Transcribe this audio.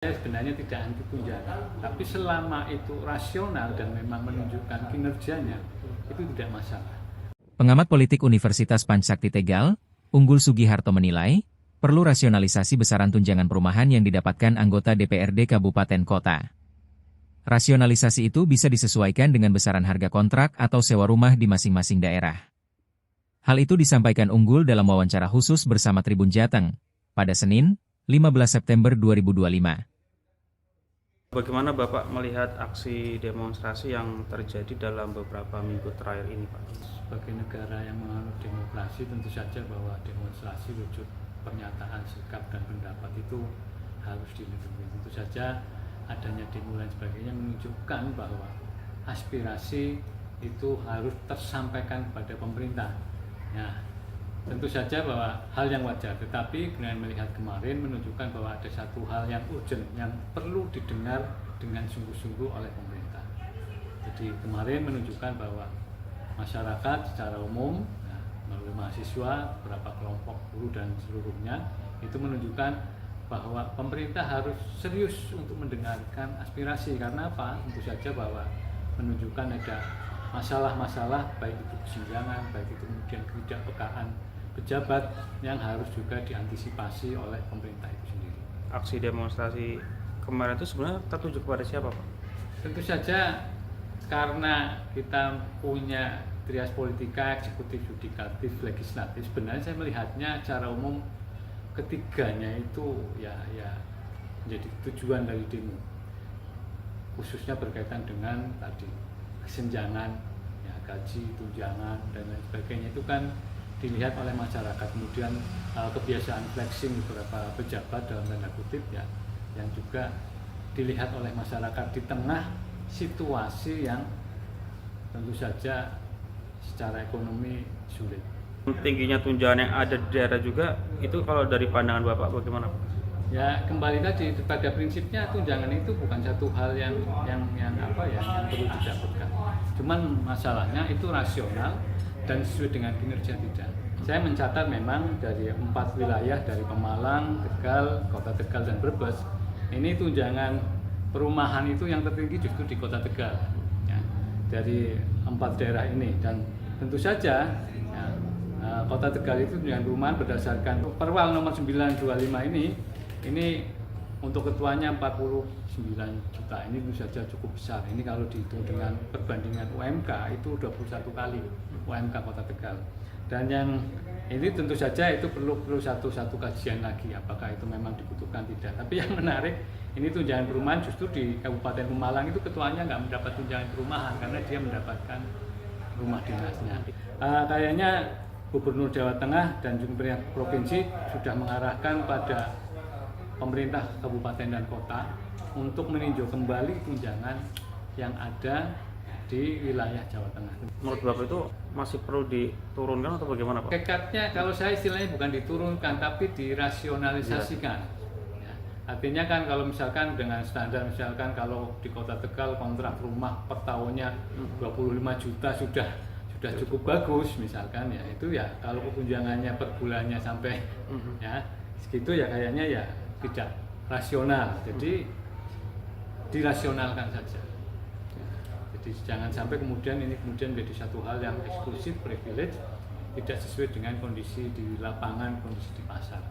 Saya sebenarnya tidak anti tunjangan, tapi selama itu rasional dan memang menunjukkan kinerjanya, itu tidak masalah. Pengamat politik Universitas Pancakti Tegal, Unggul Sugiharto menilai, perlu rasionalisasi besaran tunjangan perumahan yang didapatkan anggota DPRD Kabupaten Kota. Rasionalisasi itu bisa disesuaikan dengan besaran harga kontrak atau sewa rumah di masing-masing daerah. Hal itu disampaikan Unggul dalam wawancara khusus bersama Tribun Jateng, pada Senin, 15 September 2025. Bagaimana Bapak melihat aksi demonstrasi yang terjadi dalam beberapa minggu terakhir ini, Pak? Sebagai negara yang menganut demokrasi, tentu saja bahwa demonstrasi wujud pernyataan sikap dan pendapat itu harus dilindungi. Tentu saja adanya demo dan sebagainya menunjukkan bahwa aspirasi itu harus tersampaikan kepada pemerintah. Nah, tentu saja bahwa hal yang wajar, tetapi dengan melihat kemarin menunjukkan bahwa ada satu hal yang urgent yang perlu didengar dengan sungguh-sungguh oleh pemerintah. Jadi kemarin menunjukkan bahwa masyarakat secara umum, melalui mahasiswa, beberapa kelompok buruh dan seluruhnya, itu menunjukkan bahwa pemerintah harus serius untuk mendengarkan aspirasi. Karena apa? Tentu saja bahwa menunjukkan ada masalah-masalah, baik itu kesenjangan, baik itu kemudian ketidakpekaan pejabat yang harus juga diantisipasi oleh pemerintah itu sendiri. Aksi demonstrasi kemarin itu sebenarnya tertuju kepada siapa, Pak? Tentu saja karena kita punya trias politika, eksekutif, yudikatif, legislatif, sebenarnya saya melihatnya secara umum ketiganya itu ya menjadi tujuan dari demo, khususnya berkaitan dengan tadi kesenjangan, ya, gaji, tunjangan dan lain sebagainya itu kan dilihat oleh masyarakat. Kemudian kebiasaan flexing beberapa pejabat dalam tanda kutip ya, yang juga dilihat oleh masyarakat di tengah situasi yang tentu saja secara ekonomi sulit. Tingginya tunjangan yang ada di daerah juga, itu kalau dari pandangan Bapak bagaimana, Pak? Ya kembali tadi pada prinsipnya tunjangan itu bukan satu hal yang perlu didapatkan. Cuman masalahnya itu rasional dan sesuai dengan kinerja tidak. Saya mencatat memang dari 4 wilayah, dari Pemalang, Tegal, Kota Tegal dan Brebes, ini tunjangan perumahan itu yang tertinggi justru di Kota Tegal. Ya, dari 4 daerah ini, dan tentu saja ya, Kota Tegal itu tunjangan perumahan berdasarkan Perwal nomor 925 ini untuk ketuanya 49 juta. Ini tentu saja cukup besar. Ini kalau dihitung dengan perbandingan UMK itu 21 kali UMK Kota Tegal. Dan yang ini tentu saja itu perlu satu kajian lagi apakah itu memang dibutuhkan tidak. Tapi yang menarik ini tunjangan perumahan justru di Kabupaten Pemalang itu ketuanya nggak mendapat tunjangan perumahan karena dia mendapatkan rumah dinasnya. Kayaknya Gubernur Jawa Tengah dan juga provinsi sudah mengarahkan pada pemerintah kabupaten dan kota untuk meninjau kembali tunjangan yang ada di wilayah Jawa Tengah. Menurut Bapak itu masih perlu diturunkan atau bagaimana, Pak? Kekatnya kalau saya istilahnya bukan diturunkan tapi dirasionalisasikan. Ya. Artinya kan kalau misalkan dengan standar misalkan kalau di Kota Tegal kontrak rumah per tahunnya 25 juta sudah cukup bagus misalkan ya, itu ya kalau tunjangannya per bulannya sampai ya segitu ya kayaknya ya tidak rasional. Jadi dirasionalkan saja. Jadi jangan sampai kemudian menjadi satu hal yang eksklusif, privilege, tidak sesuai dengan kondisi di lapangan, kondisi di pasar.